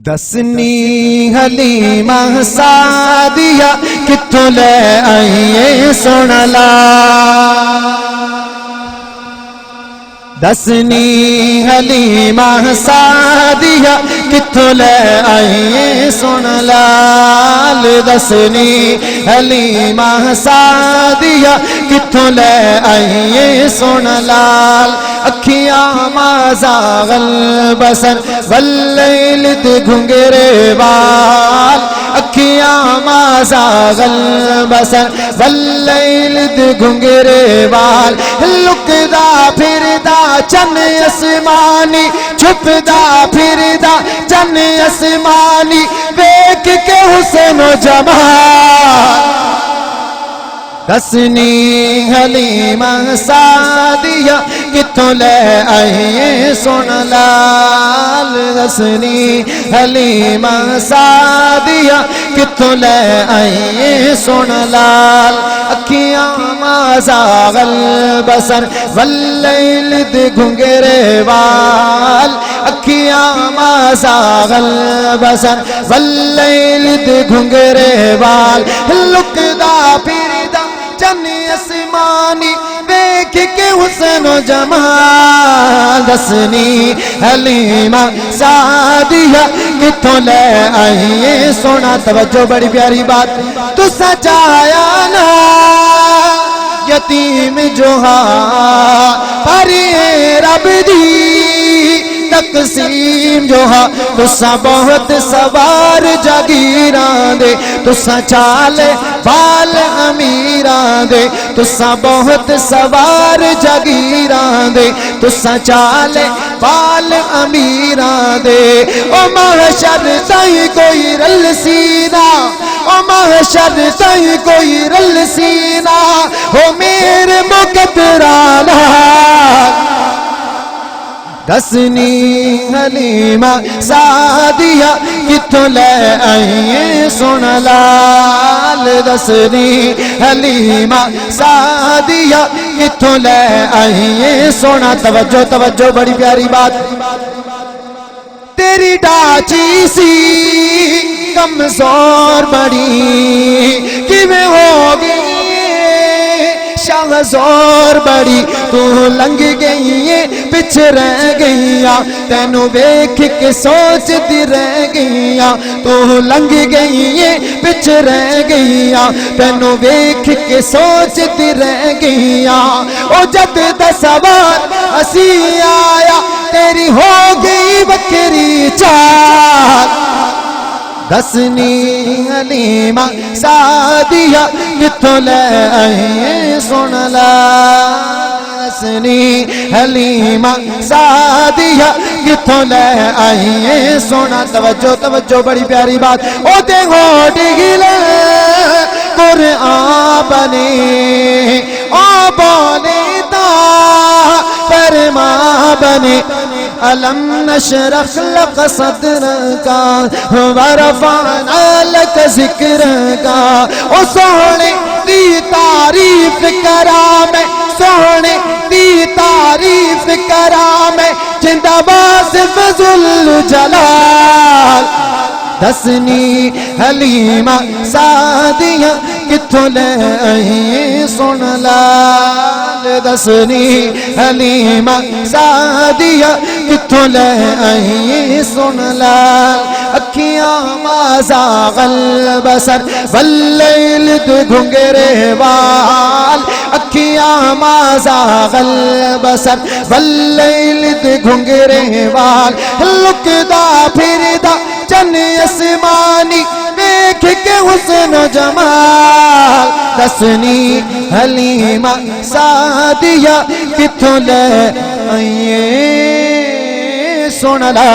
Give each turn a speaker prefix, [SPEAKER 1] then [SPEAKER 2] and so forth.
[SPEAKER 1] دسنی حلیمہ سعدیہ کتھوں لے آئیے سن لا دسنی حلیمہ سعدیہ کتھوں لے آئیے سن لال دسنی حلیمہ سعدیہ کتھوں لے آئیے سن لال اکھیاں مازاغ البصر واللیل تے گھنگرے بال اکھیاں مازاغ البصر واللیل تے گھنگرے بال لکدا پھردا چن اسمانی چھپدا پھردا چن اسمانی دیکھ کے حسن و جمال دسنی حلیمہ سعدیہ کتھوں لے آئیے سن لال دسنی حلیمہ سعدیہ کتھوں لے آئیے سن لال اکھیاں مازاغ البصر واللیل تے گھنگرے بال اکھیاں مازاغ البصر واللیل تے گھنگرے بال لکدا پھردا چن اسمانی دیکھ کے حسن و جمال دسنی حلیمہ سعدیہ کتھوں لے آئیے سونا توجہ بڑی پیاری بات تو سجایا نا یتیم جو ہاں پر رب دی تقسیم جو ہاں تسا بہت سوار جاگیران دے تسا چالے بال امیران دے تسا بہت سوار جاگیران دے تسا چالے بال امیران دے او محشر تائیں کوئی رل سینا او محشر تائیں کوئی رل سینا او میرے مقدرانا دسنی حلیمہ سعدیہ کتھوں لے آئیے سن لال دسنی حلیمہ سعدیہ کتھوں لے آئیے سونا توجہ توجہ بڑی پیاری بات تیری ڈاچی سی کمزور بڑی کیویں ہوگی شاہ زور بڑی تو لنگ گئی پچھ رہ گئیاں تینوں ویکھ کے سوچتی رہ گئیاں تو لنگ گئی پچھ رہ گئیاں تینوں ویکھ کے سوچتی رہ گئیاں او جد دا سوار ہسی آیا تیری ہو گئی بکری چال دسنی حلیمہ سعدیہ کتھوں لے آئیے سن لال دسنی حلیمہ سعدیہ کتھوں لے آئیے سونا توجہ توجہ بڑی پیاری بات او دے ہوٹ گلے قرآن بنے او بولے تا فرما بنے ألم نشرح لك صدرك ورفعنا لك ذكرك او سونے دی تعریف کرام سونے دی تعریف کرام جندہ واصف ذل جلال دسنی حلیمہ سعدیہ کتھوں لے آئیے سن لال دسنی حلیمہ سعدیہ کتھوں لے آئیے سن لال اکھیاں مازاغ البصر واللیل تے گھنگرے بال اکھیاں مازاغ البصر واللیل تے گھنگرے بال لکدا پھردا چن اسمانی دیکھ کے حسن و جمال دسنی حلیمہ سعدیہ کتھوں لے آئیے سن لا